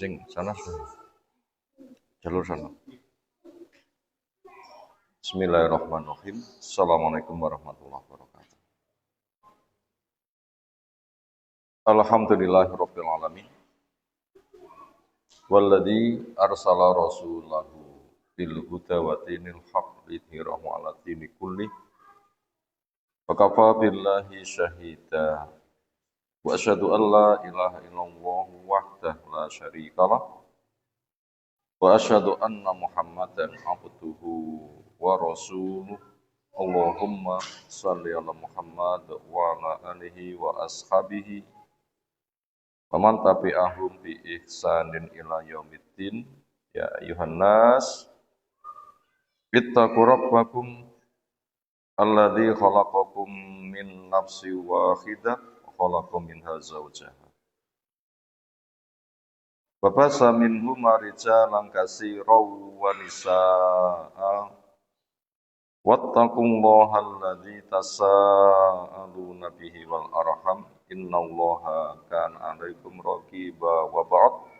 Cing, sana sudah. Jalur sana. Bismillahirrahmanirrahim. Assalamualaikum warahmatullahi wabarakatuh. Alhamdulillahirabbil alamin. Walladzi arsala rasulahu bil huda wa dinil haqq lidhirahu 'ala dini kulli. Wa kafa billahi syahida. Wa asyhadu an la ilaha illallah wahdahu la syarikalah. Wa asyhadu anna Muhammadan abduhu wa rasuluh. Allahumma shalli ala Muhammad wa ala alihi wa ashabihi wa man tabi'ahum bi ihsanin ila yaumiddin. Ya ayuhan nas ittaqu rabbakum alladzi khalaqakum min nafsin wahidah wa khalaqa minha zawjaha wa basa minhuma rijalan katsiran wa nisaa'a wattaqullaha alladzi tasaaluna bihi wal arham innallaha kana 'alaikum raqiba wa ba'd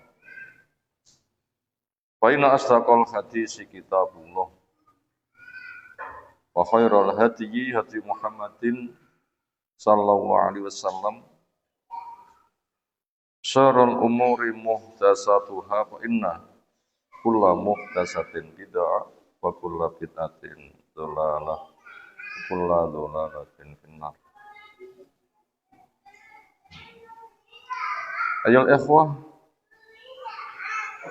fa inna asdaqal hadisi kitabullah wa khairal hadyi hadi Muhammadin sallallahu alaihi wasallam syarrul umuri muhdatsatuha fa inna kulla muhdatsatin bid'ah wa kulla bid'atin dhalalah kulla dhalalatin finnar. Ayol ikhwah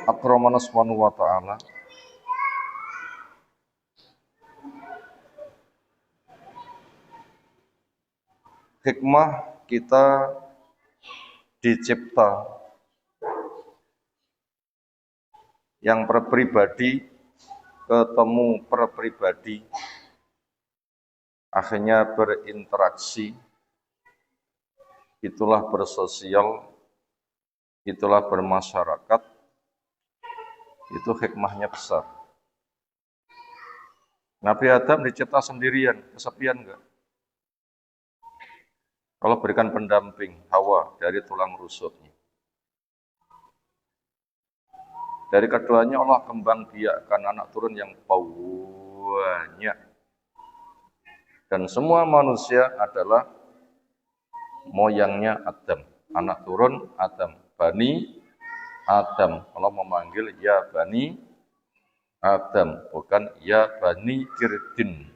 akramana subhanahu wa ta'ala. Hikmah kita dicipta yang perpribadi ketemu perpribadi, akhirnya berinteraksi, itulah bersosial, itulah bermasyarakat, itu hikmahnya besar. Nabi Adam dicipta sendirian, kesepian enggak? Kalau berikan pendamping Hawa dari tulang rusuknya. Dari keduanya Allah kembang biakkan anak turun yang banyak. Dan semua manusia adalah moyangnya Adam. Anak turun Adam. Bani Adam. Allah memanggil ya Bani Adam. Bukan ya Bani Kirdin.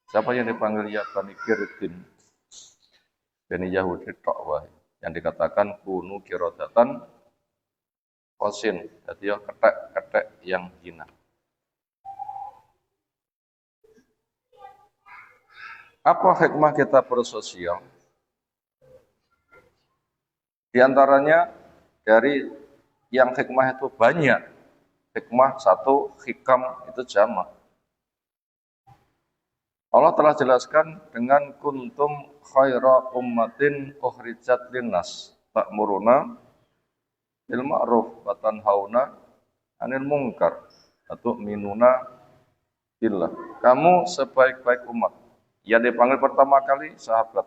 Siapa yang dipanggil ya Bani Kirdin? Bani Yahudi tok yang dikatakan kunu kirodatan kosin, jadi ketek-ketek yang hina. Apa hikmah kita bersosial? Di antaranya dari yang hikmah itu banyak. Hikmah satu, hikam itu jamak. Allah telah jelaskan dengan kuntum khaira ummatin ukhrijat linnas ta'muruna bil ma'ruf wa tanhauna 'anil munkar wa tu'minuna billah. Kamu sebaik-baik umat. Yang dipanggil pertama kali sahabat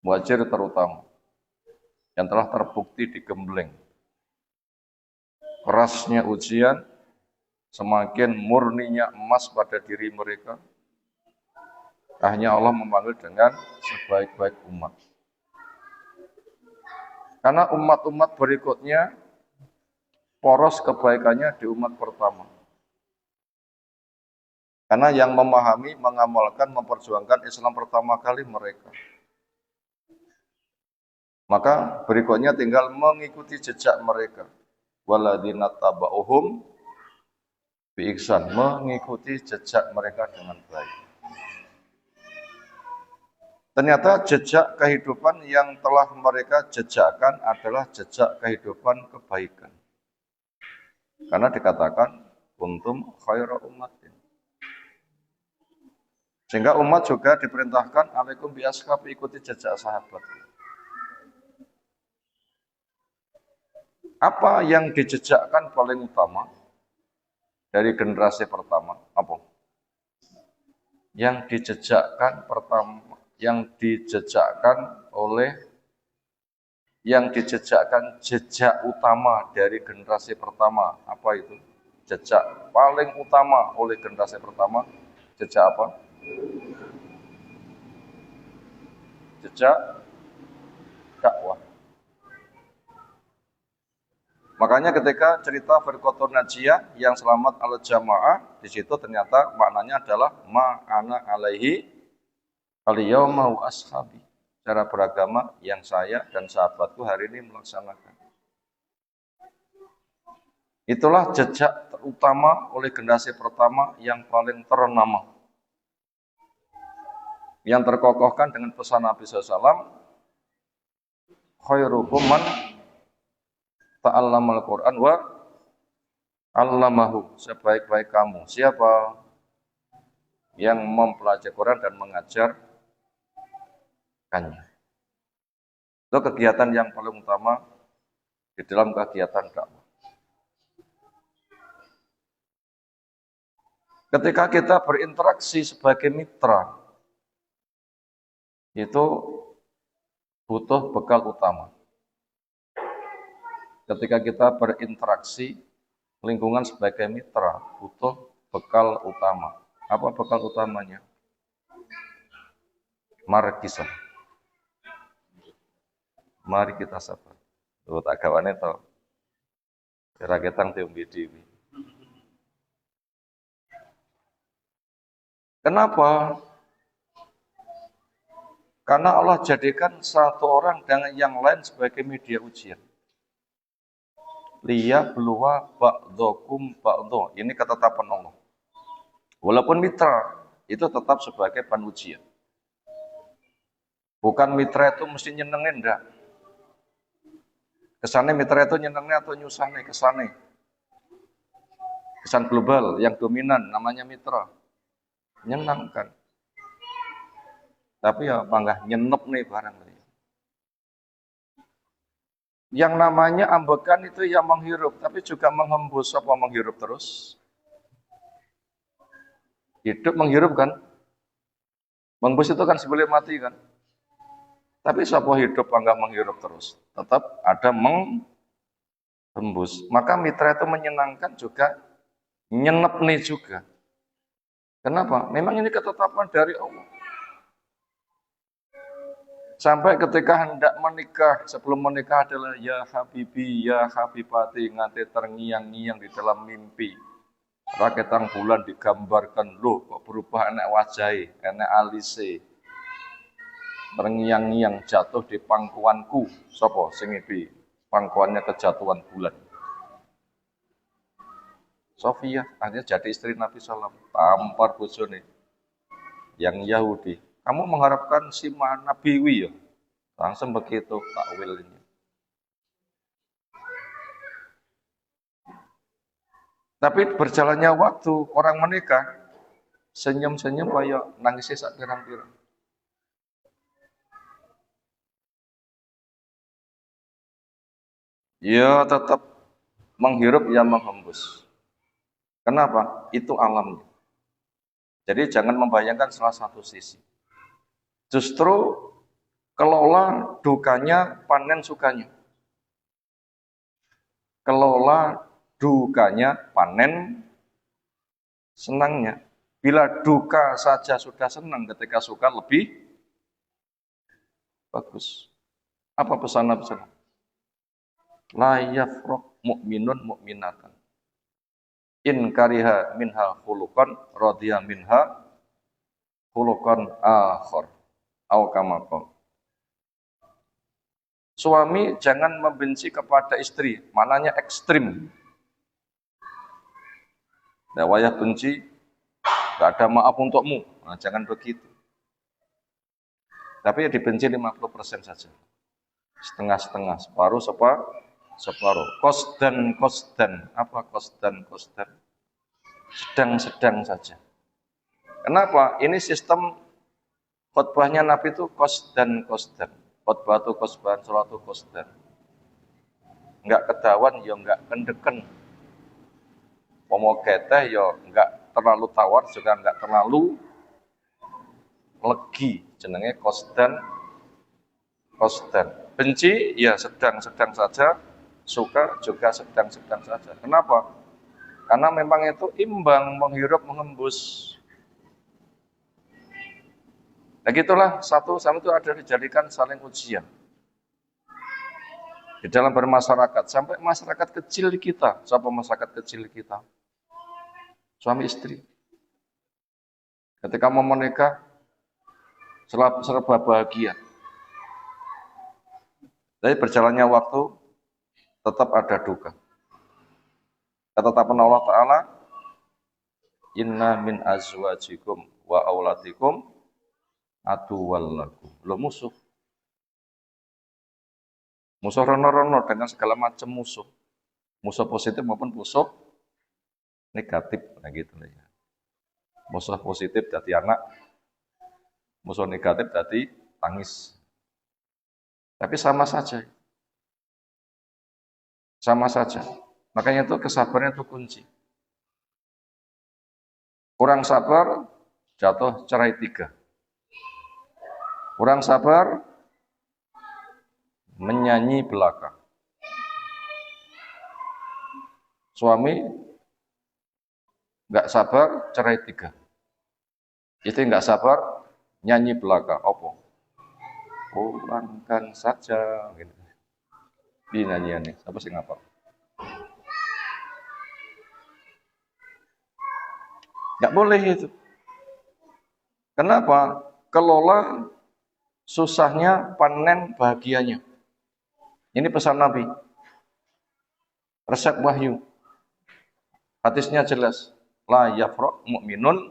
muhajir terutama yang telah terbukti digembleng kerasnya ujian, semakin murninya emas pada diri mereka. Akhirnya Allah memanggil dengan sebaik-baik umat. Karena umat-umat berikutnya poros kebaikannya di umat pertama. Karena yang memahami, mengamalkan, memperjuangkan Islam pertama kali mereka. Maka berikutnya tinggal mengikuti jejak mereka. Waladzina taba'uhum bi ihsan, mengikuti jejak mereka dengan baik. Ternyata jejak kehidupan yang telah mereka jejakkan adalah jejak kehidupan kebaikan. Karena dikatakan kuntum khaira ummatin. Sehingga umat juga diperintahkan alaikum bi ashabi, ikuti jejak sahabat. Apa yang dijejakkan paling utama dari generasi pertama? Apa? Yang dijejakkan pertama, yang dijejakkan oleh yang dijejakkan jejak utama dari generasi pertama. Apa itu? Jejak paling utama oleh generasi pertama. Jejak apa? Jejak dakwah. Makanya ketika cerita Firqatun Najiyah yang selamat al jamaah, di situ ternyata maknanya adalah ma'ana alaihi al-yauma wa ashabi. Cara beragama yang saya dan sahabatku hari ini melaksanakan. Itulah jejak terutama oleh generasi pertama yang paling ternama. Yang terkokohkan dengan pesan Nabi SAW, khairukum man ta'allamal Qur'an wa 'allamahu. Sebaik-baik kamu siapa yang mempelajari Quran dan mengajarkannya. Itu kegiatan yang paling utama di dalam kegiatan dakwah. Ketika kita berinteraksi sebagai mitra, itu butuh bekal utama. Ketika kita berinteraksi lingkungan sebagai mitra, butuh bekal utama. Apa bekal utamanya? Mari kita sabar. Tuh tak gawane to. Kira ketang diombe dhewe. Kenapa? Karena Allah jadikan satu orang dengan yang lain sebagai media ujian. Liya bluwa ba'dhakum ba'dha. Ini ketetapan Allah. Walaupun mitra, itu tetap sebagai panujian. Bukan mitra itu mesti nyenengin, enggak. Kesannya mitra itu nyenengnya atau nyusahnya, kesannya. Kesan global yang dominan namanya mitra. Nyenangkan. Tapi ya bangga nyenep nih barang. Yang namanya ambekan itu yang menghirup, tapi juga menghembus. Apa menghirup terus? Hidup menghirup kan? Menghembus itu kan sebelum mati kan? Tapi siapa hidup enggak menghirup terus? Tetap ada menghembus. Maka mitra itu menyenangkan juga, nyenep nih juga. Kenapa? Memang ini ketetapan dari Allah. Sampai ketika hendak menikah, sebelum menikah adalah ya habibi, ya habibati, nganti terngiang-ngiang di dalam mimpi. Raketang bulan digambarkan, loh kok berubah enak wajai, enak alise. Terngiang-ngiang jatuh di pangkuanku. Sopo sing ngipi pangkuannya kejatuhan bulan. Sofia akhirnya jadi istri Nabi SAW, tampar bojone yang Yahudi. Kamu mengharapkan si Nabiwi ya? Langsung begitu takwilnya. Tapi berjalannya waktu, orang menikah, senyum-senyum kayak nangisnya sak pirang-pirang. Ya tetap menghirup ya menghembus. Kenapa? Itu alamnya. Jadi jangan membayangkan salah satu sisi. Justru kelola dukanya, panen sukanya. Kelola dukanya, panen senangnya. Bila duka saja sudah senang, ketika suka lebih bagus. Apa pesan Nabi SAW? La yafraq mu'minun mu'minatan. In kariha minha khuluqan radhiya minha khuluqan akhar. Au kama qala. Suami jangan membenci kepada istri, mananya ekstrim. Nah, wayah benci, gak ada maaf untukmu. Nah, jangan begitu. Tapi ya dibenci 50% saja. Setengah-setengah, separuh. Kosdan. Apa kosdan? Sedang-sedang saja. Kenapa? Ini sistem khotbahnya Nabi itu kosdan. Khotbah itu kosban, sholat itu kosdan. Enggak kedawan, ya enggak kendeken. Pomo geteh, ya enggak terlalu tawar, juga enggak terlalu legi. Jenenge kosdan. Benci, ya sedang-sedang saja. Suka juga sedang-sedang saja. Kenapa? Karena memang itu imbang, menghirup, mengembus. Nah gitulah, satu sama itu ada dijadikan saling ujian. Di dalam bermasyarakat, sampai masyarakat kecil kita. Siapa masyarakat kecil kita? Suami istri. Ketika mau menikah, serba bahagia. Tapi berjalannya waktu, tetap ada duka. Ketetapan Allah Ta'ala, inna min azwajikum wa auladikum aduwwal lakum. Lo musuh. Musuh rono-rono dengan segala macam musuh. Musuh positif maupun musuh negatif. Nah gitu ya. Musuh positif jadi anak, musuh negatif jadi tangis. Tapi sama saja. Sama saja. Makanya itu kesabaran itu kunci. Kurang sabar, jatuh cerai 3. Kurang sabar, menyanyi belaka. Suami nggak sabar, cerai 3. Istri nggak sabar, nyanyi belaka. Apa? Pulangkan saja. Gitu. Di nyanyian nih, apa sih ngapa? Nggak boleh itu. Kenapa? Kelola susahnya, panen bahagianya. Ini pesan Nabi. Resep wahyu. Hadisnya jelas. La yafraq mu'minun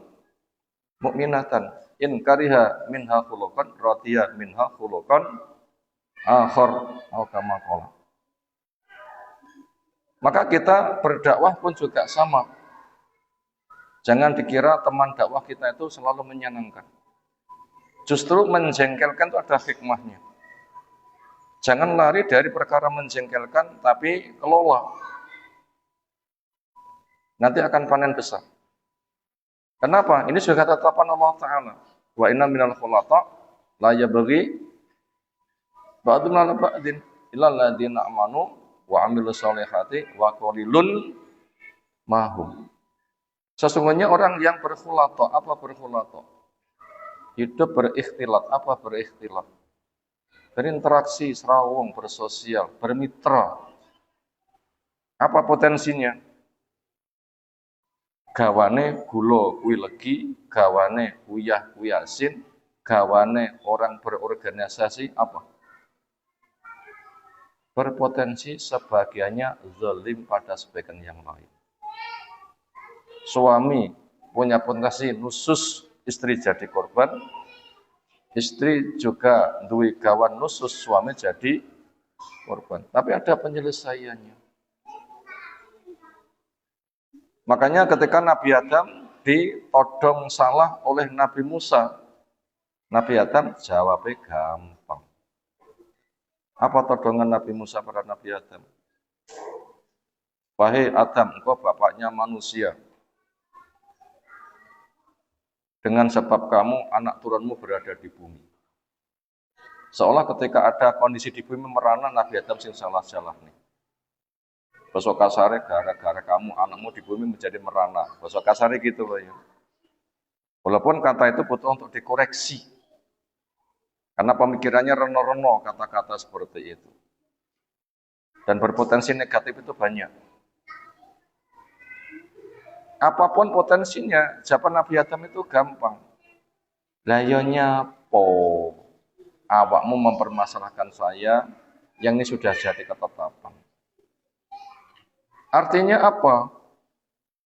mu'minatan. In kariha minha khuluqan radiya minha khuluqan akhar atau kama qala. Maka kita berdakwah pun juga sama. Jangan dikira teman dakwah kita itu selalu menyenangkan. Justru menjengkelkan itu ada hikmahnya. Jangan lari dari perkara menjengkelkan, tapi kelola. Nanti akan panen besar. Kenapa? Ini juga ketetapan Allah Ta'ala. Wa inna minal khulata la yabghi ba'dun ala ba'din illal ladzina amanu wa amilus solihati wa qalilun mahum. Sesungguhnya orang yang berkhulata, apa berkhulata? Hidup berikhtilat, apa berikhtilat? Berinteraksi, serawung, bersosial, bermitra. Apa potensinya? Gawane gulo kuwi legi, gawane uyah kuwi asin, gawane orang berorganisasi apa? Berpotensi sebagiannya zalim pada sebagian yang lain. Suami punya potensi nusus istri jadi korban, istri juga duwe gawan nusus suami jadi korban. Tapi ada penyelesaiannya. Makanya ketika Nabi Adam ditodong salah oleh Nabi Musa, Nabi Adam jawabnya gampang. Apa todongan Nabi Musa pada Nabi Adam? Wahai Adam, engkau bapaknya manusia. Dengan sebab kamu, anak turunmu berada di bumi. Seolah ketika ada kondisi di bumi merana, Nabi Adam sing salah-salah nih. Bahasa kasarnya gara-gara kamu, anakmu di bumi menjadi merana. Bahasa kasarnya gitu loh ya. Walaupun kata itu butuh untuk dikoreksi. Karena pemikirannya reno-reno kata-kata seperti itu. Dan berpotensi negatif itu banyak. Apapun potensinya, jawaban Nabi Adam itu gampang. Layonya po, awakmu mempermasalahkan saya, yang ini sudah jadi ketetapan. Artinya apa?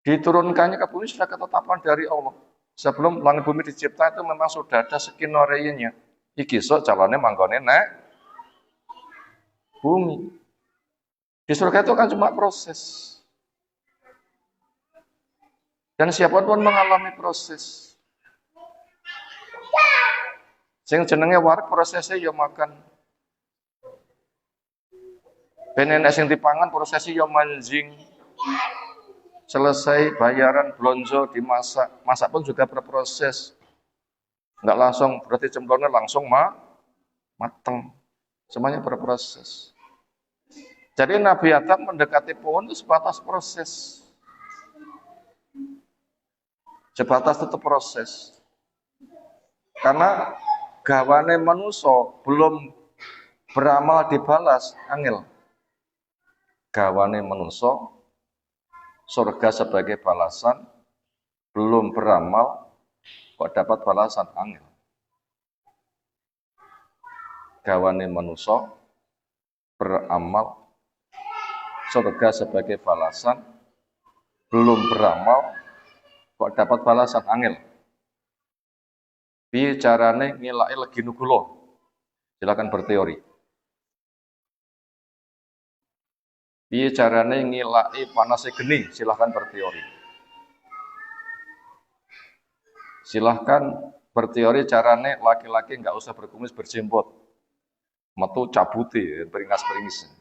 Diturunkannya ke bumi sudah ketetapan dari Allah. Sebelum langit bumi dicipta itu memang sudah ada skenario-nya. Iki sok calonnya manggone nek bumi. Di surga itu kan cuma proses. Dan siapapun mengalami proses. Sing jenenge warak prosesnya ya makan. Penenek sing dipangan prosesnya ya manjing. Selesai bayaran blonjo dimasak. Masak pun juga berproses. Enggak langsung berarti cemplungnya langsung mateng. Semuanya berproses. Jadi Nabi Adam mendekati pohon itu sebatas proses. Sebatas itu proses. Karena gawane manusia belum beramal dibalas, angel. Gawane manusia surga sebagai balasan, belum beramal kok dapat balasan, angel. Gawane manusia beramal surga sebagai balasan, belum beramal kok dapat balasan, angel. Piye carane ngilai legi nugulo? Silakan berteori. Piye carane ngilai panasnya geni? Silakan berteori. Silahkan berteori carane laki-laki nggak usah berkumis berjembot. Metu cabuti, beringas-beringis.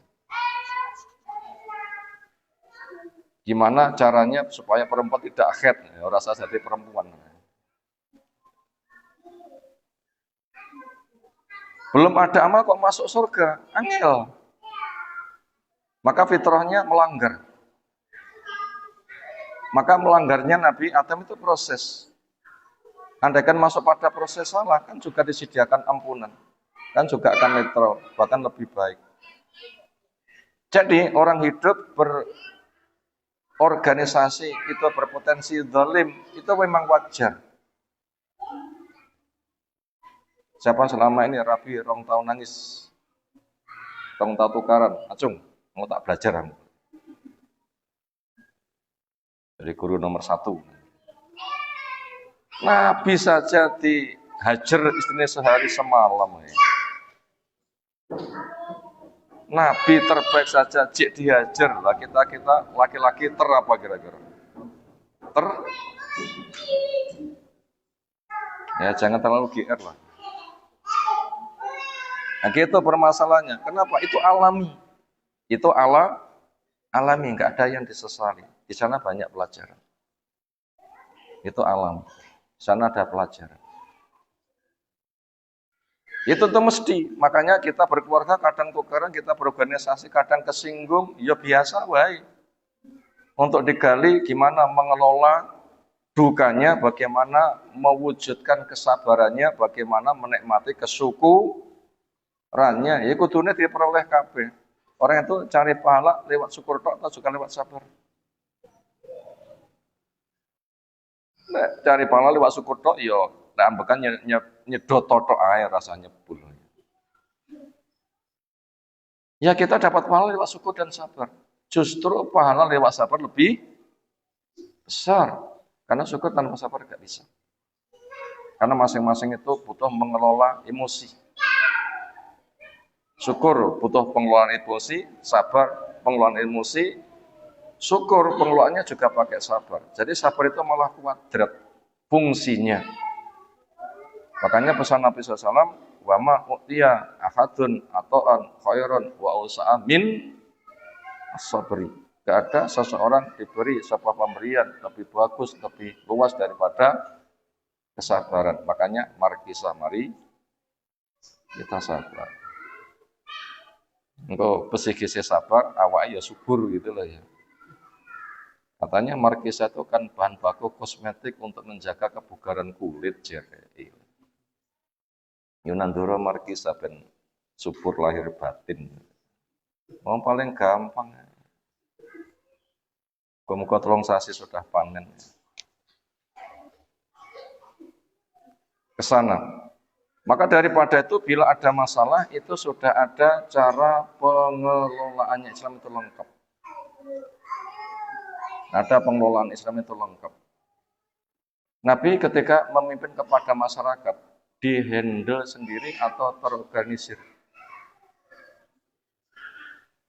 Gimana caranya supaya perempuan tidak akhed, rasa jadi perempuan. Belum ada amal kok masuk surga, angel. Maka fitrahnya melanggar. Maka melanggarnya Nabi Adam itu proses. Andaikan masuk pada proses salah, kan juga disediakan ampunan. Kan juga akan netral, bahkan lebih baik. Jadi orang hidup berorganisasi itu berpotensi zalim, itu memang wajar. Siapa selama ini rabi rong tahun nangis, rong tahun tukaran, acung, mau tak belajar kamu. Jadi guru nomor 1. Nabi saja dihajar istrinya sehari semalam. Ya. Nabi terbaik saja jik dihajar. Lah kita laki-laki apa kira-kira? Ya jangan terlalu GR lah. Nah gitu permasalahannya. Kenapa? Itu alami. Itu alami, nggak ada yang disesali. Di sana banyak pelajaran. Itu alam. Di sana ada pelajaran. Itu tuh mesti. Makanya kita berkeluarga kadang tukaran, kita berorganisasi kadang kesinggung, ya biasa wae. Untuk digali gimana mengelola dukanya, bagaimana mewujudkan kesabarannya, bagaimana menikmati kesyukurannya. Ya kudune diperoleh kabeh. Orang itu cari pahala lewat syukur tok atau juga lewat sabar. Nah, cari pahala lewat syukur tok ya nek ambekan nyedot totok ae rasanya nyebul. Ya kita dapat pahala lewat syukur dan sabar. Justru pahala lewat sabar lebih besar. Karena syukur tanpa sabar tidak bisa. Karena masing-masing itu butuh mengelola emosi. Syukur butuh pengelolaan emosi, sabar pengelolaan emosi, syukur pengelolaannya juga pakai sabar. Jadi sabar itu malah kuadrat fungsinya. Makanya pesan Nabi SAW, wa ma utiya ahadun ata'an khairan wa usa'a min as-sabri. Tidak ada seseorang diberi sebuah pemberian lebih bagus, lebih luas daripada kesabaran. Makanya mari kita sabar. Engkau pesikisnya sabar, awaknya ya subur gitu lah ya. Katanya markisa itu kan bahan baku kosmetik untuk menjaga kebugaran kulit jadi. Yunandoro markisa ben subur lahir batin. Mau paling gampang. Muka tolong sasi sudah panen. Kesana. Maka daripada itu bila ada masalah itu sudah ada cara pengelolaannya. Islam itu lengkap. Ada pengelolaan Islam itu lengkap. Nabi ketika memimpin kepada masyarakat dihandle sendiri atau terorganisir.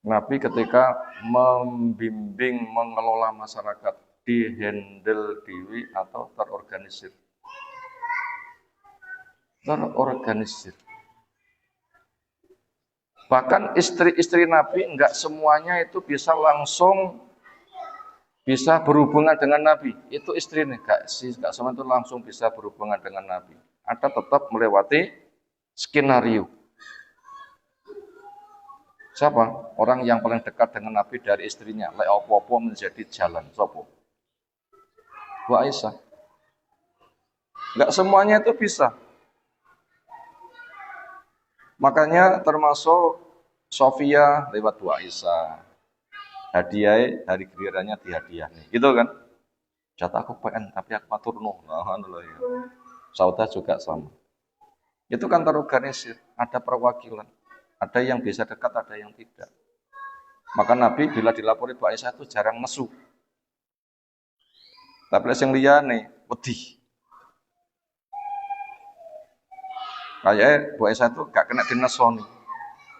Nabi ketika membimbing mengelola masyarakat dihandle diri atau terorganisir. Terorganisir. Bahkan istri-istri Nabi enggak semuanya itu bisa langsung bisa berhubungan dengan Nabi. Itu istri nih, enggak semua itu langsung bisa berhubungan dengan Nabi. Ada tetap melewati skenario. Siapa? Orang yang paling dekat dengan Nabi dari istrinya. Lek opo-opo menjadi jalan. Sopo? Bu Aisyah. Enggak semuanya itu bisa. Makanya termasuk Sofia lewat Bu Aisyah. Hadiah hari gilirannya dihadiah nih. Gitu kan? Jatah aku PN tapi aku matur nuh. Nah, ya. Saudah juga sama. Itu kan terorganisir, ada perwakilan. Ada yang bisa dekat, ada yang tidak. Maka Nabi bila dilapori Bu Aisyah itu jarang nesu. Tapi yang liyane wedi. Kayaknya Bu Aisyah itu gak kena dinesoni.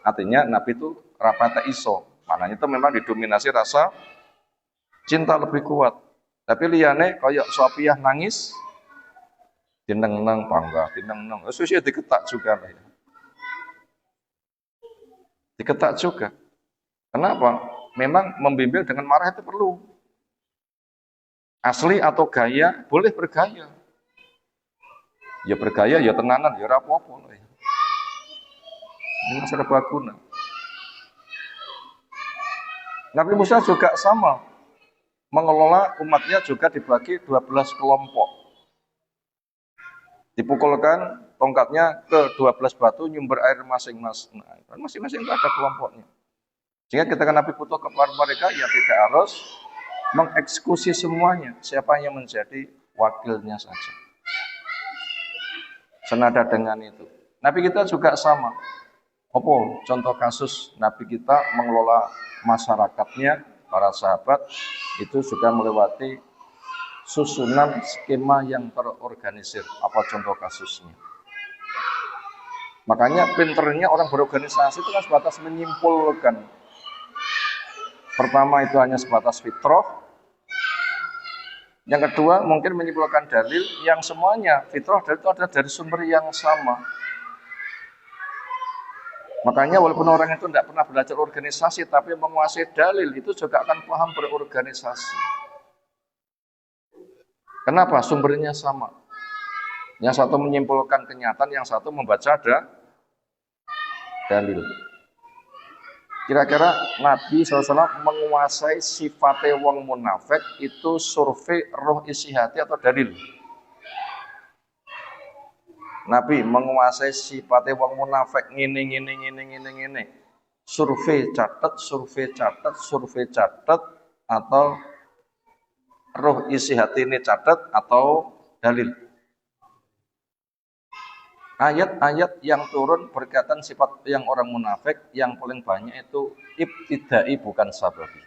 Artinya Nabi itu rapata iso. Maknanya itu memang didominasi rasa cinta lebih kuat. Tapi liyane kayak Sofiah nangis, dineng-neng bangga, dineng-neng. Susah diketak juga lah ya. Diketak juga. Kenapa? Memang membimbing dengan marah itu perlu. Asli atau gaya, boleh bergaya. Ya bergaya, ya tenanan, ya rapopo. Ini serbaguna. Nabi Musa juga sama. Mengelola umatnya juga dibagi 12 kelompok. Dipukulkan tongkatnya ke 12 batu, nyumber air masing-masing. Nah, masing-masing itu ada kelompoknya. Sehingga ketika Nabi butuh kepada mereka, ya tidak harus mengeksekusi semuanya. Siapa yang menjadi wakilnya saja. Senada dengan itu. Nabi kita juga sama. Apa contoh kasus Nabi kita mengelola masyarakatnya, para sahabat, itu juga melewati susunan skema yang terorganisir. Apa contoh kasusnya? Makanya pinternya orang berorganisasi itu kan sebatas menyimpulkan. Pertama itu hanya sebatas fitrah. Yang kedua mungkin menyimpulkan dalil yang semuanya fitrah dan itu ada dari sumber yang sama. Makanya walaupun orang itu tidak pernah belajar organisasi tapi menguasai dalil itu juga akan paham berorganisasi. Kenapa? Sumbernya sama. Yang satu menyimpulkan kenyataan, yang satu membaca ada dalil. Kira-kira Nabi SAW menguasai sifatnya wong munafik itu survei roh isi hati atau dalil? Nabi menguasai sifatnya wong munafik ngene. Survei catat atau roh isi hati ini catat atau dalil? Ayat-ayat yang turun berkaitan sifat yang orang munafik yang paling banyak itu ibtidai bukan sababi.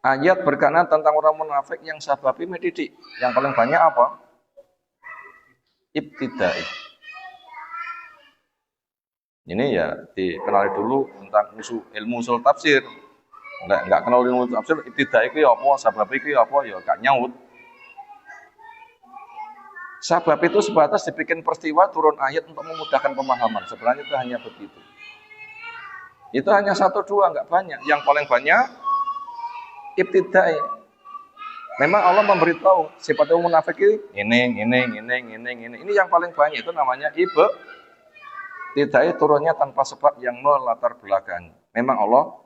Ayat berkaitan tentang orang munafik yang sababi mendidik. Yang paling banyak apa? Ibtidai. Ini ya dikenali dulu tentang ilmu usul tafsir. Enggak kenal ilmu usul tafsir, ibtidai itu ya apa, sababi itu ya apa, ya gak nyaut. Sabab itu sebatas dibikin peristiwa turun ayat untuk memudahkan pemahaman. Sebenarnya itu hanya begitu. Itu hanya 1-2, enggak banyak. Yang paling banyak ibtidai. Memang Allah memberitahu sifat munafik ini. Ini yang paling banyak itu namanya ibtidai, turunnya tanpa sebab yang melatar belakang. Memang Allah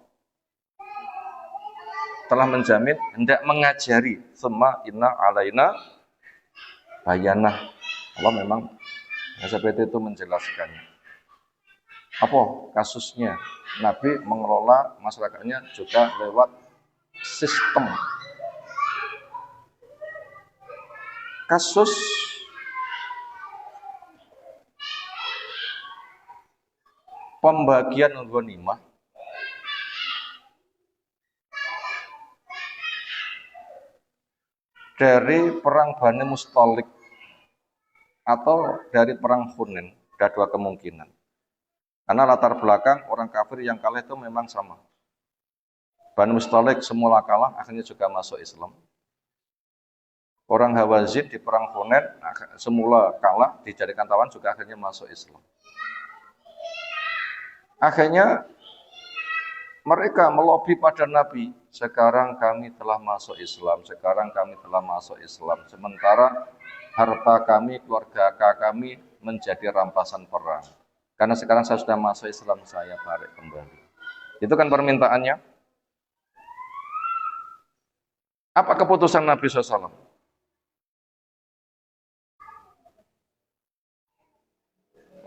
telah menjamin hendak mengajari summa inna alaina bayanah. Allah memang seperti itu menjelaskannya. Apa kasusnya? Nabi mengelola masyarakatnya juga lewat sistem. Kasus pembagian ghanimah dari perang Bani Mustalik atau dari perang Hunain, ada 2 kemungkinan. Karena latar belakang orang kafir yang kalah itu memang sama. Bani Mustalik semula kalah, akhirnya juga masuk Islam. Orang Hawazin di perang Hunain semula kalah, dijadikan tawan juga akhirnya masuk Islam. Akhirnya mereka melobi pada Nabi, sekarang kami telah masuk Islam, sementara harta kami, keluarga kami menjadi rampasan perang. Karena sekarang saya sudah masuk Islam, saya tarik kembali. Itu kan permintaannya. Apa keputusan Nabi SAW?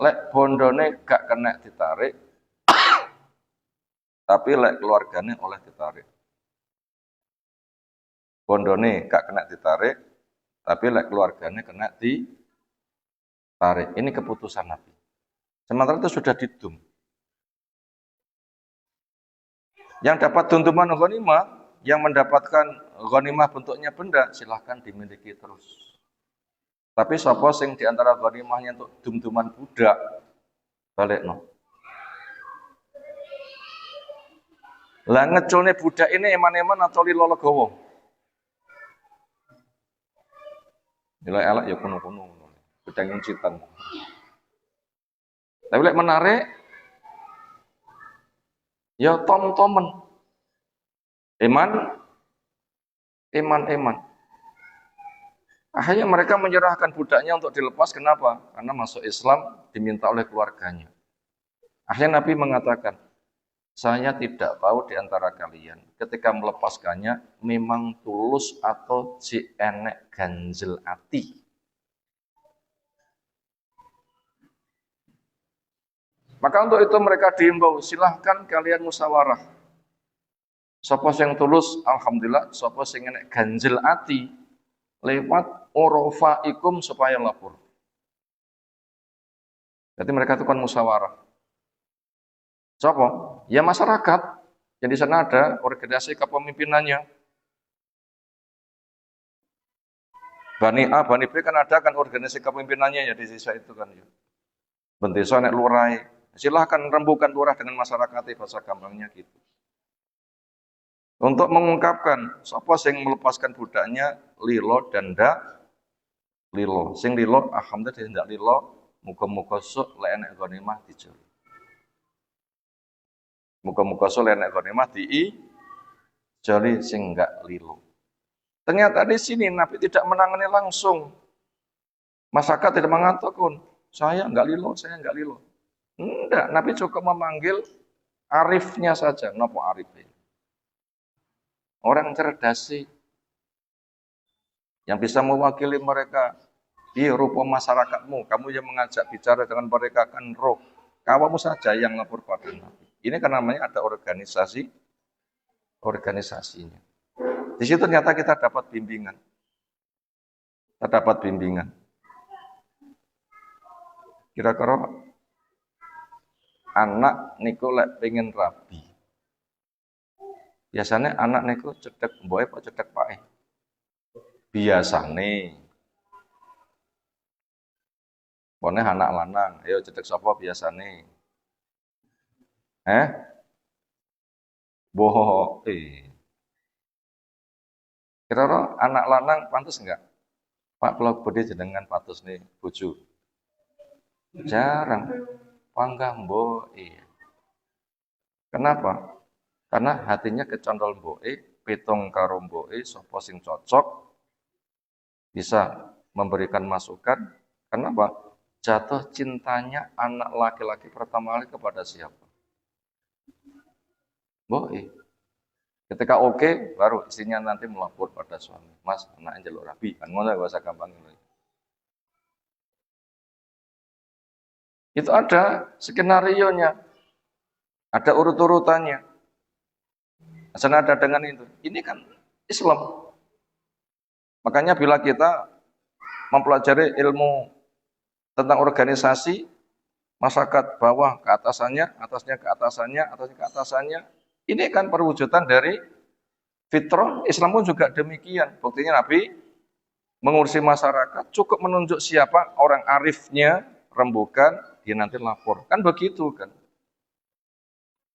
Lek bondone gak kena ditarik, tapi lek keluargane oleh ditarik. Bondone gak kena ditarik, tapi lek keluargane kena ditarik. Ini keputusan Nabi. Sementara itu sudah didum. Yang dapat duntuman ghanimah, yang mendapatkan ghanimah bentuknya benda, silahkan dimiliki terus. Tapi sapa sing diantara ghanimahnya untuk dum-duman budak, balik no. Lah ngeculne budak ini eman-eman atau lilo legowo? Nilai elak ya kuno-kuno, budang citan. Tapi lek menarik, ya tom-tomen. Eman. Akhirnya mereka menyerahkan budaknya untuk dilepas. Kenapa? Karena masuk Islam diminta oleh keluarganya. Akhirnya Nabi mengatakan, saya tidak tahu di antara kalian ketika melepaskannya memang tulus atau si enek ganjel ati. Maka untuk itu mereka diimbau, silahkan kalian musyawarah. Sapa sing tulus, alhamdulillah. Sapa sing enek ganjel ati, lewat urofaikum supaya lapor. Jadi mereka itu kan musyawarah. Sapa? Ya masyarakat. Jadi di sana ada organisasi kepemimpinannya. Bani A, Bani B kan ada kan organisasi kepemimpinannya ya di sisa itu kan ya. Bendesa nek lurai. Silahkan rembukan lurah dengan masyarakat, bahasa gampangnya gitu. Untuk mengungkapkan sapa sing melepaskan budaknya lilo dan ndak lilo. Sing lilo alhamdulillah ndak lilo, muga-muga sok lek enek ghanimah dijol. Muga-muga sok lek enek ghanimah joli sing enggak lilo. Ternyata di sini Nabi tidak menangani langsung. Masyarakat tidak mengatakan, saya enggak lilo, saya enggak lilo. Enggak, Nabi cukup memanggil arifnya saja. Napa arifnya? Orang cerdas sih, yang bisa mewakili mereka. Di rupa masyarakatmu, kamu yang mengajak bicara dengan mereka kan roh. Kamu saja yang lapor pada Nabi. Ini kan namanya ada organisasinya. Di situ ternyata kita dapat bimbingan. Kira-kira anak niku lek pengen rabi. Biasanya anak niku cedek mboe apa cedek pae? Biasane. Pone anak lanang, ayo cedek sapa biasane? Boho. Kira-kira anak lanang pantas enggak? Pak kalau bodi jenengan pantas nih bojo. Jarang. Panggah mboe. Kenapa? Karena hatinya kecondol mboe, pitung karo mboe, sapa sing cocok bisa memberikan masukan. Kenapa? Jatuh cintanya anak laki-laki pertama kali kepada siapa? Mboe. Ketika oke, baru istrinya nanti melapor pada suami. Mas, anak njaluk rabi. Kan ngono bahasa gampang ini. Itu ada skenario-nya. Ada urut-urutannya. Senada dengan itu. Ini kan Islam. Makanya bila kita mempelajari ilmu tentang organisasi, masyarakat bawah ke atasannya, atasnya ke atasannya, atasnya ke atasannya, ini kan perwujudan dari fitrah. Islam pun juga demikian. Buktinya Nabi mengurusi masyarakat, cukup menunjuk siapa orang arifnya, rembukan, dia nanti lapor. Kan begitu kan.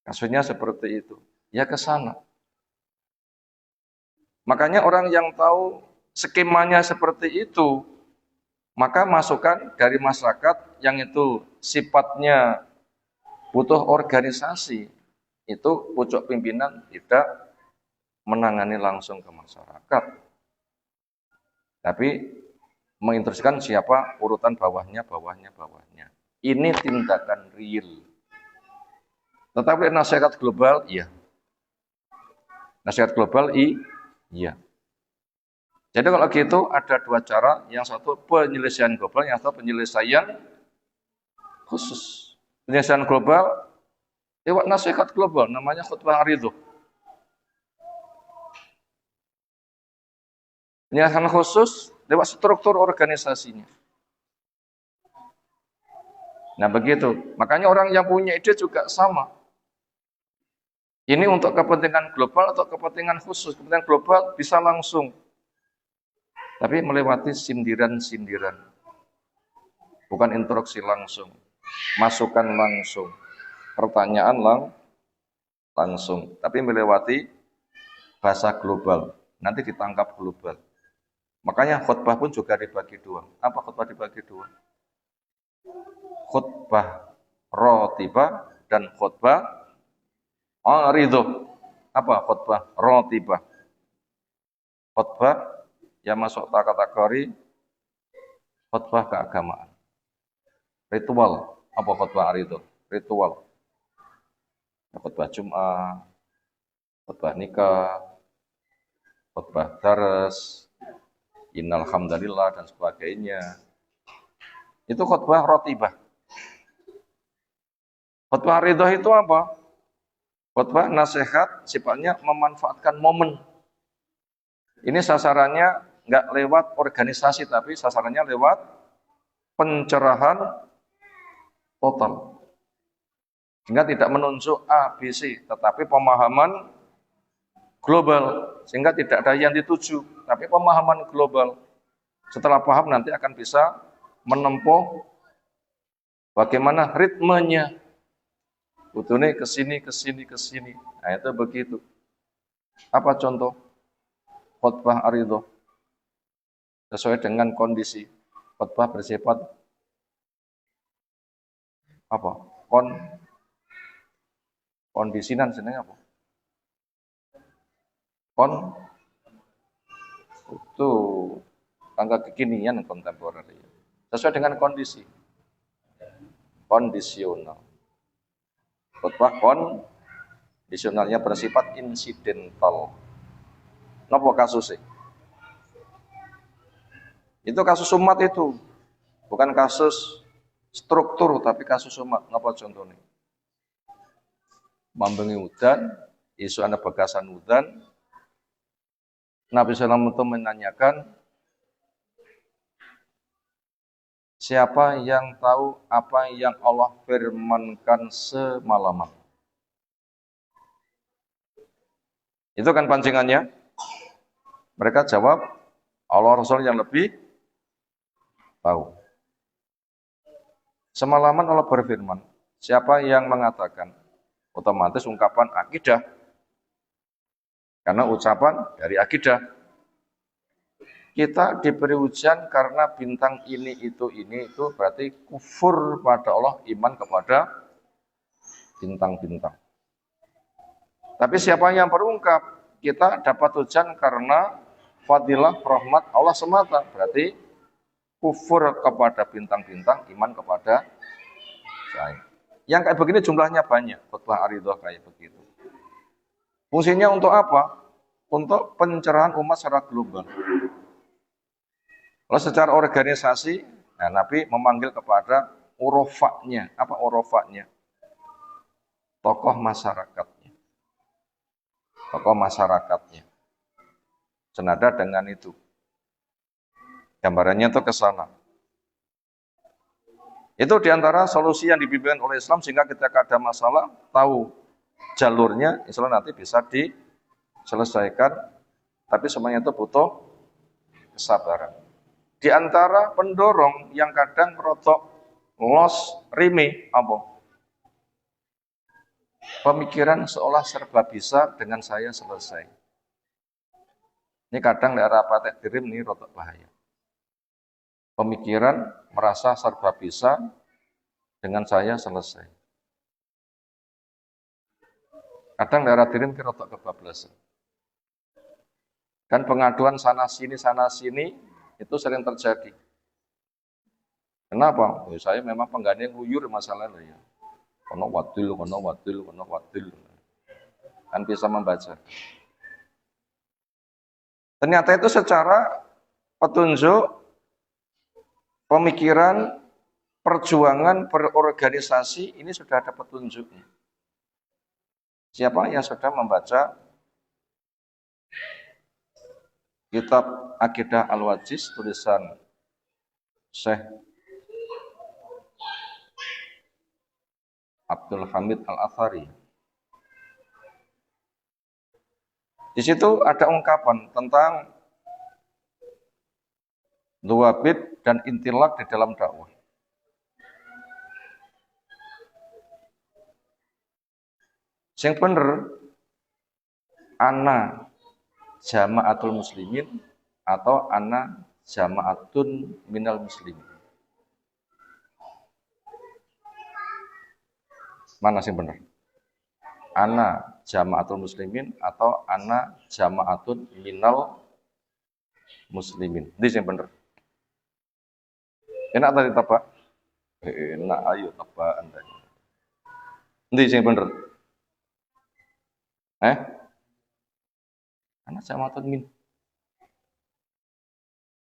Kasusnya seperti itu. Ya ke sana. Makanya orang yang tahu skemanya seperti itu, maka masukan dari masyarakat yang itu sifatnya butuh organisasi, itu pucuk pimpinan tidak menangani langsung ke masyarakat. Tapi menginstruksikan siapa urutan bawahnya. Ini tindakan real. Tetapi nasihat global, iya. Nasihat global, iya. Jadi kalau gitu ada dua cara, yang satu penyelesaian global, yang satu penyelesaian khusus. Penyelesaian global, lewat nasihat global, namanya khutbah aridho. Penyelesaian khusus, lewat struktur organisasinya. Nah begitu, makanya orang yang punya ide juga sama. Ini untuk kepentingan global atau kepentingan khusus. Kepentingan global bisa langsung, tapi melewati sindiran-sindiran. Bukan interaksi langsung, masukan langsung, pertanyaan langsung, tapi melewati bahasa global. Nanti ditangkap global. Makanya khutbah pun juga dibagi dua. Apa khutbah dibagi dua? Khutbah rotibah dan khutbah aridho. Apa khutbah rotibah? Khutbah yang masuk kategori khutbah keagamaan. Ritual. Apa khutbah aridho? Ritual. Khutbah Jum'ah, khutbah nikah, khutbah daras, innal hamdalillah dan sebagainya. Itu khutbah rotibah. Khutbah aridho itu apa? Khutbah nasihat sifatnya memanfaatkan momen. Ini sasarannya nggak lewat organisasi, tapi sasarannya lewat pencerahan total. Sehingga tidak menunjuk A, B, C, tetapi pemahaman global. Sehingga tidak ada yang dituju, tapi pemahaman global. Setelah paham nanti akan bisa menempuh bagaimana ritmenya. Butuhnya ke sini, ke sini, ke sini. Nah itu begitu. Apa contoh khutbah aridho? Sesuai dengan kondisi. Khutbah bersifat apa? Kondisinan sebenarnya apa? Itu tangga kekinian kontemporer. Sesuai dengan kondisi. Kondisional. Khutbah kondisionalnya bersifat insidental. Napa kasusnya? Itu kasus umat itu. Bukan kasus struktur, tapi kasus umat. Napa contohnya? Mambengi udan, isu ana bagasan udan. Nabi SAW itu menanyakan, siapa yang tahu apa yang Allah firmankan semalaman? Itu kan pancingannya. Mereka jawab, Allah Rasul yang lebih tahu. Semalaman Allah berfirman, siapa yang mengatakan? Otomatis ungkapan akidah. Karena ucapan dari akidah. Kita diberi ujian karena bintang ini, itu berarti kufur pada Allah, iman kepada bintang-bintang. Tapi siapa yang berungkap? Kita dapat ujian karena fadilah rahmat Allah semata, berarti kufur kepada bintang-bintang, iman kepada saya. Yang kayak begini jumlahnya banyak, khutbah aridho kayak begitu. Fungsinya untuk apa? Untuk pencerahan umat secara global. Kalau secara organisasi, nah, Nabi memanggil kepada urofaknya. Apa urofaknya? Tokoh masyarakatnya. Tokoh masyarakatnya. Senada dengan itu. Gambarannya itu ke sana. Itu diantara solusi yang dibimbing oleh Islam, sehingga ketika ada masalah, tahu jalurnya, Islam nanti bisa diselesaikan. Tapi semuanya itu butuh kesabaran. Di antara pendorong yang kadang merotok los rime apa? Pemikiran seolah serba bisa dengan saya selesai. Ini kadang daerah patek dirim ini rotok bahaya. Pemikiran merasa serba bisa dengan saya selesai. Kadang daerah dirim ini rotok kebablasan. Kan pengaduan sana sini itu sering terjadi. Kenapa? Ya, saya memang penggandeng nguyur masalahnya ya. Kono wadil, kono wadil, kono wadil. Kan bisa membaca. Ternyata itu secara petunjuk, pemikiran, perjuangan, berorganisasi, ini sudah ada petunjuknya. Siapa yang sudah membaca kitab Aqidah Al-Wajiz tulisan Syekh Abdul Hamid Al-Athari. Di situ ada ungkapan tentang duwabit dan intilak di dalam dakwah. Yang bener, ana jama'atul muslimin atau ana jama'atun minal muslimin. Mana sih bener? Ana jama'atul muslimin atau ana jama'atun minal muslimin. Ini yang bener. Enak tadi tebak? Enak, ayo tebak Anda. Ini yang bener. Ana jama'atun min.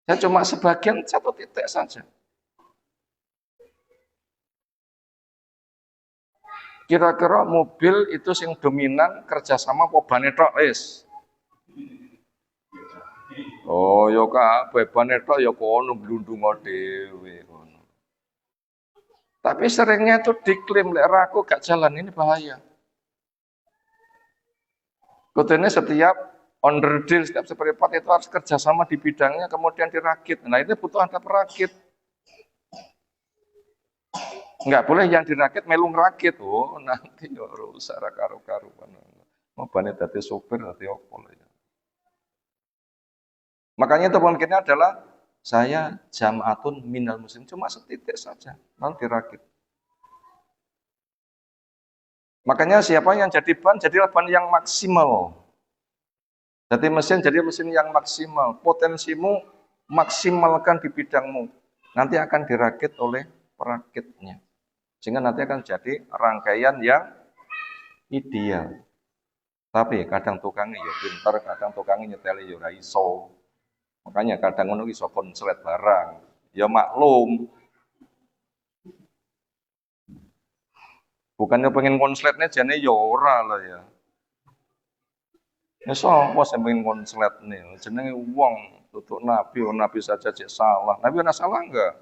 Saya cuma sebagian satu titik saja. Kira-kira mobil itu sing dominan kerjasama apa bane tok wis. Oh, ya kabeh bane tok ya kono blundung dhewe kono. Tapi seringnya itu diklaim lek aku gak jalan ini bahaya. Kudune setiap onderdil, setiap seperempat itu harus kerjasama di bidangnya kemudian dirakit. Nah itu butuh ada perakit. Enggak boleh yang dirakit melu ngerakit. Oh, nanti ya rusak karu-karuan. Mau bane dadi sopir dadi opo ya. Makanya itu pemikirannya adalah saya jam'atun minal muslim, cuma setitik saja, nanti dirakit. Makanya siapa yang jadi ban, jadilah ban yang maksimal. Jadi mesin yang maksimal. Potensimu maksimalkan di bidangmu. Nanti akan dirakit oleh perakitnya. Sehingga nanti akan jadi rangkaian yang ideal. Tapi kadang tukangnya ya pintar, kadang tukangnya nyeteli ya ora iso. Makanya kadang ngono iso konslet barang. Ya maklum. Bukannya pengen konsletnya jane ya ora lah ya. Ya sapa sing pengen konslet nih? Jenenge wong tutuk nabi, nabi saja cek salah. Nabi pernah salah enggak?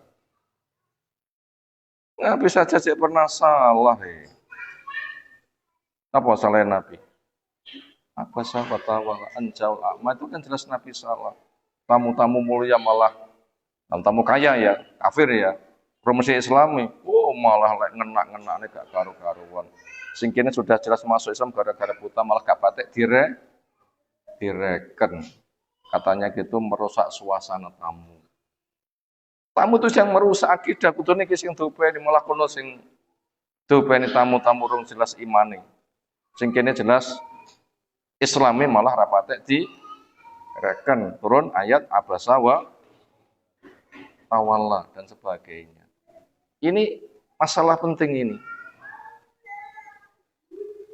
Nabi saja cek pernah salah. Apa salah Nabi? Apa sahabat tawal anjal akma itu kan jelas Nabi salah. Tamu-tamu mulia malah tamu kaya ya, kafir ya. Promosi Islami, oh malah lek ngenak-ngenakne gak karu-karuan. Sing kene sudah jelas masuk Islam gara-gara buta malah gak patek direken. Katanya gitu merusak suasana tamu. Tamu itu yang merusak akidah, kudune iki sing dopeni malah kono sing dopeni tamu-tamu rung jelas imane. Sing kene jelas Islami malah rapatek direken. Turun ayat abasa wa tawalla dan sebagainya. Ini masalah penting ini.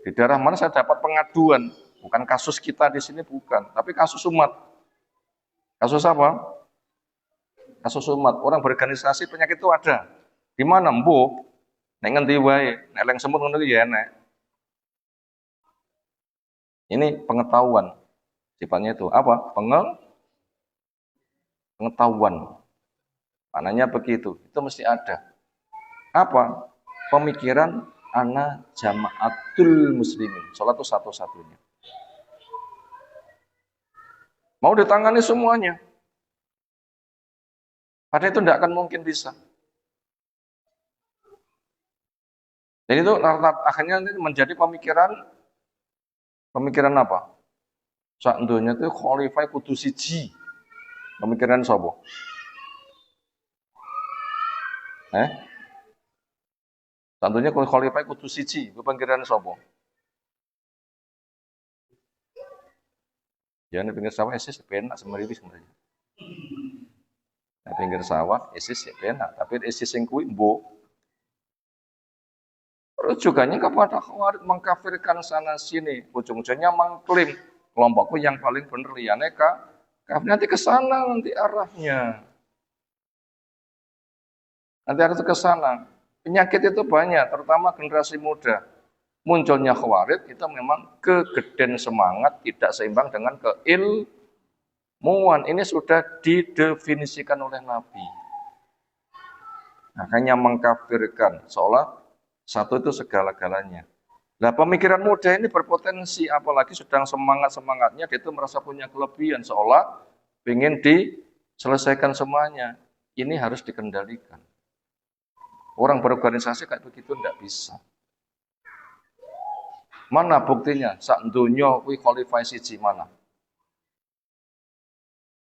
Di daerah mana saya dapat pengaduan, bukan kasus kita di sini bukan, tapi kasus umat. Kasus apa? Kasus umat. Orang berorganisasi penyakit itu ada. Di mana? Mbuh. Nek ngendi wae, nek leng semut ngono iki ya enek. Ini pengetahuan. Sifatnya itu apa? Pengetahuan. Maknanya begitu. Itu mesti ada. Apa? Pemikiran ana jama'atul muslimin. Salat itu satu-satunya. Mau ditangani semuanya. Padahal itu tidak akan mungkin bisa. Jadi itu akhirnya menjadi pemikiran apa? Sak dunya itu khalifah kudu siji. Pemikiran sapa? Tentunya kalau khalifah kudu siji, pemikiran sapa? Ya nek pinggir sawah esis penak sebenarnya. Nah, pinggir sawah ISIS ya penak, tapi ISIS yang kuwi mbuh. Rujukannya kepada Khawarij mengkafirkan sana sini, ujung-ujungnya mengklaim kelompokku yang paling benar ya neka. Nanti ke sana nanti arahnya. Nanti arah ke sana. Penyakit itu banyak, terutama generasi muda. Munculnya Khawarij itu memang kegeden semangat tidak seimbang dengan keilmuan. Ini sudah didefinisikan oleh Nabi. Makanya mengkafirkan seolah satu itu segala-galanya. Nah, pemikiran muda ini berpotensi, apalagi sedang semangat-semangatnya, dia itu merasa punya kelebihan, seolah ingin diselesaikan semuanya. Ini harus dikendalikan. Orang berorganisasi kayak begitu tidak bisa. Mana buktinya? Sak dunya kuwi qualify siji mana?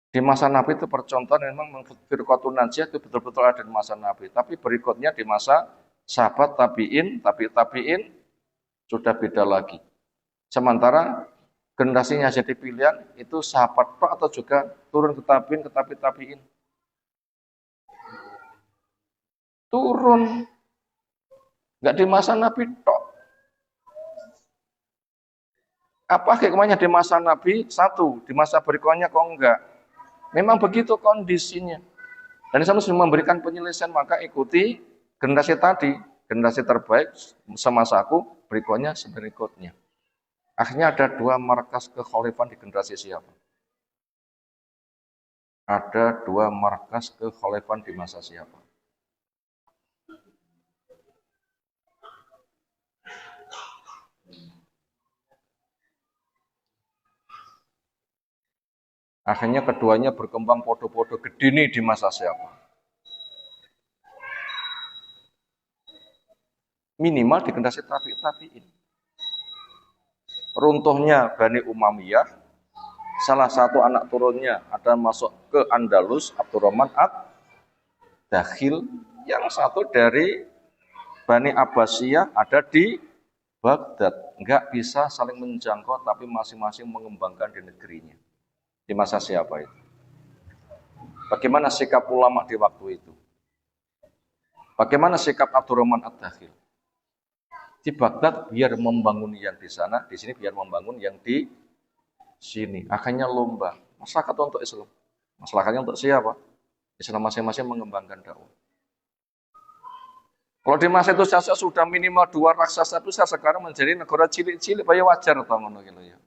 Di masa Nabi itu percontohan memang firqatun najiyah itu betul-betul ada di masa Nabi. Tapi berikutnya di masa sahabat tabi'in sudah beda lagi. Sementara generasinya jadi pilihan itu sahabat tok atau juga turun ke tabi'in. Turun. Enggak di masa Nabi tok. Apa hikmahnya di masa Nabi? Satu, di masa berikutnya kok enggak. Memang begitu kondisinya. Dan Islam sudah memberikan penyelesaian, maka ikuti generasi tadi, generasi terbaik semasaku, berikutnya seberikutnya. Akhirnya ada dua markas kekhalifan di generasi siapa? Ada dua markas kekhalifan di masa siapa? Akhirnya keduanya berkembang podo-podo gede nih di masa siapa? Minimal di generasi tabi'in. Runtuhnya Bani Umayyah, salah satu anak turunnya ada masuk ke Andalus, Abdurrahman ad-Dakhil, yang satu dari Bani Abbasiyah ada di Baghdad. Enggak bisa saling menjangkau, tapi masing-masing mengembangkan di negerinya. Di masa siapa itu? Bagaimana sikap ulama di waktu itu? Bagaimana sikap Abdurrahman ad-Dakhil? Di Baghdad biar membangun yang di sana, di sini biar membangun yang di sini. Akhirnya lomba. Masyarakat untuk Islam. Masyarakatnya untuk siapa? Islam masing-masing mengembangkan dakwah. Kalau di masa itu saya sudah minimal dua raksasa itu, saya sekarang menjadi negara cilik-cilik, ya wajar atau gitu ya.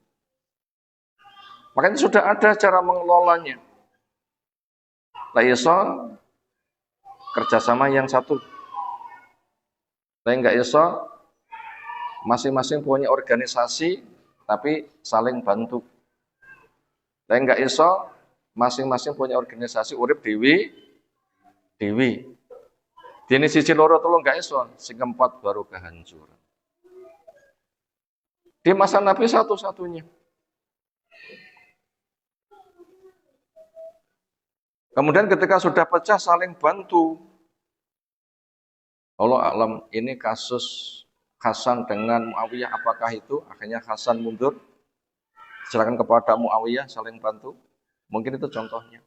Makanya sudah ada cara mengelolanya. Lah iso kerjasama yang satu. Lah enggak iso masing-masing punya organisasi tapi saling bantu. Lah enggak iso masing-masing punya organisasi urip dewi. Dene siji loro telu enggak iso, sing keempat baru kehancuran. Di masa Nabi satu-satunya. Kemudian ketika sudah pecah saling bantu. Allah alam, ini kasus Hasan dengan Muawiyah, apakah itu? Akhirnya Hasan mundur, serahkan kepada Muawiyah, saling bantu. Mungkin itu contohnya.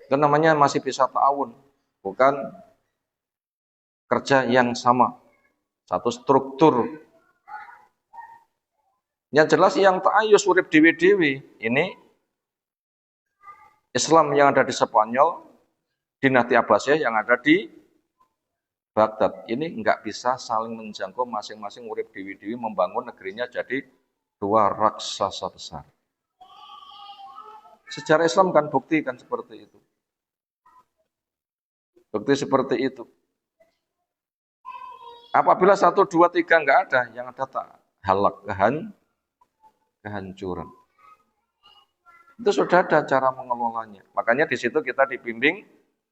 Itu namanya masih bisa ta'awun, bukan kerja yang sama. Satu struktur. Yang jelas yang ta'ayus urip dewi-dewi, ini Islam yang ada di Spanyol, dinasti Abbasiyah yang ada di Baghdad. Ini enggak bisa saling menjangkau, masing-masing urip dewi-dewi membangun negerinya jadi dua raksasa besar. Sejarah Islam kan bukti kan seperti itu. Bukti seperti itu. Apabila 1, 2, 3 enggak ada, yang ada tak halak, kehancuran. Itu sudah ada cara mengelolanya. Makanya di situ kita dibimbing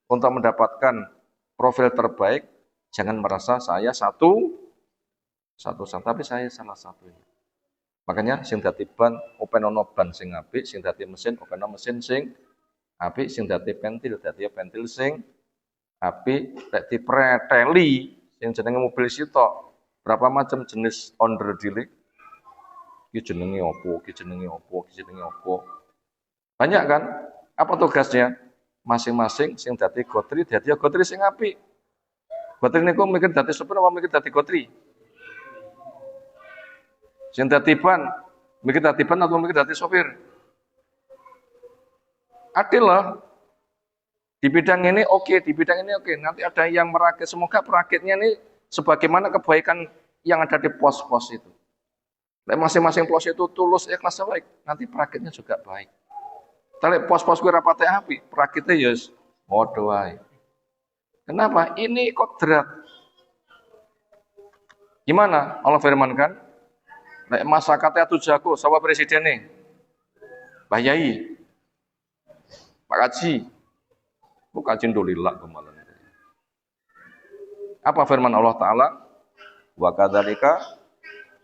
untuk mendapatkan profil terbaik. Jangan merasa saya satu, tapi saya salah satunya. Makanya sing dadi ban, open ono ban sing apik, sing dadi mesin, open ono mesin sing apik, sing dadi pentil sing apik, lek dipreteli sing jenenge mobil sitok. Berapa macam jenis onderdile? Iki jenenge opo, iki jenenge opo, iki jenenge opo. Banyak kan? Apa tugasnya? masing-masing sing dadi gotri dadi gotri sing apik. Gotri niku mikir dadi sopir apa mikir dadi gotri? Sing dadi ban, mikir dadi ban atau mikir dadi sopir? Adil loh. Di bidang ini oke, di bidang ini oke. Nanti ada yang merakit, semoga perakitnya ini sebagaimana kebaikan yang ada di pos-pos itu. Masing-masing pos itu tulus, ikhlas baik. Nanti perakitnya juga baik. Tapi pos-pos gue rapate api, perakitnya yus waduh wae. Kenapa? Ini kodrat. Gimana? Allah firmankan, nek masyarakatnya tujaku, sama presiden nih, Mbah Yai, Pak Haji, bukan cindulillah kemarin. Apa firman Allah Ta'ala? Wa kadzalika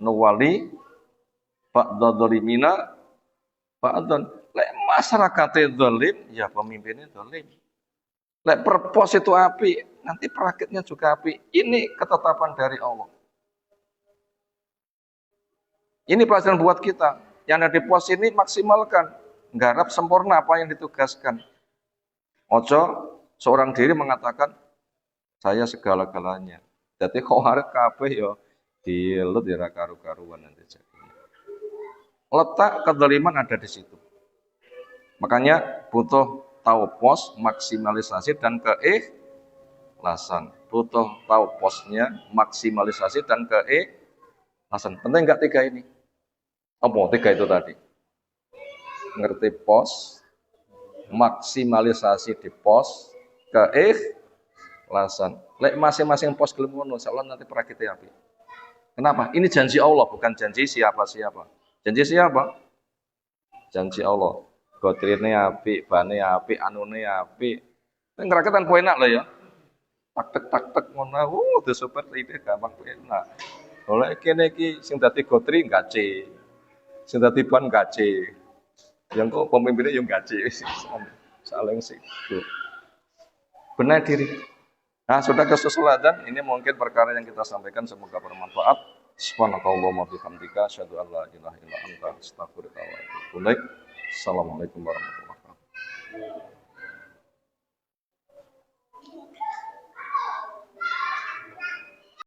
nuwali ba'dadzalimina ba'dan. Lek masyarakatnya zalim, ya pemimpinnya zalim. Lek perpos itu api, nanti perakitnya juga api. Ini ketetapan dari Allah. Ini pelajaran buat kita. Yang ada di pos ini maksimalkan. Nggarap sempurna apa yang ditugaskan. Ojo seorang diri mengatakan saya segala-galanya. Jadi kok arep kabeh ya dilut ya karu-karuan nanti jadinya. Letak kezaliman ada di situ. Makanya butuh tahu pos, maksimalisasi dan keikhlasan. Butuh tahu posnya, maksimalisasi dan keikhlasan. Penting enggak tiga ini? Apa tiga itu tadi? Ngerti pos, maksimalisasi di pos, keikhlasan. Lek masing-masing pos gelem ngono, insyaallah nanti perakitnya api. Kenapa? Ini janji Allah, bukan janji siapa-siapa. Janji siapa? Janji Allah. Gotrine api, bane api, anune api. Nek ngeraketan ku enak lah ya. Tak-tak ngono. Udah super ide gampang enak. Oleh kene iki sing dadi gotri gace. Sing dadi ban gace. Yang kok pemimpinnya yang gaji saling sih benar diri. Nah sudah kesusulatan ini mungkin perkara yang kita sampaikan semoga bermanfaat. Subhanakallahumma bihamdika asyhadu an la ilaha illa anta astaghfiruka wa atubu ilaik. Assalamualaikum warahmatullahi wabarakatuh.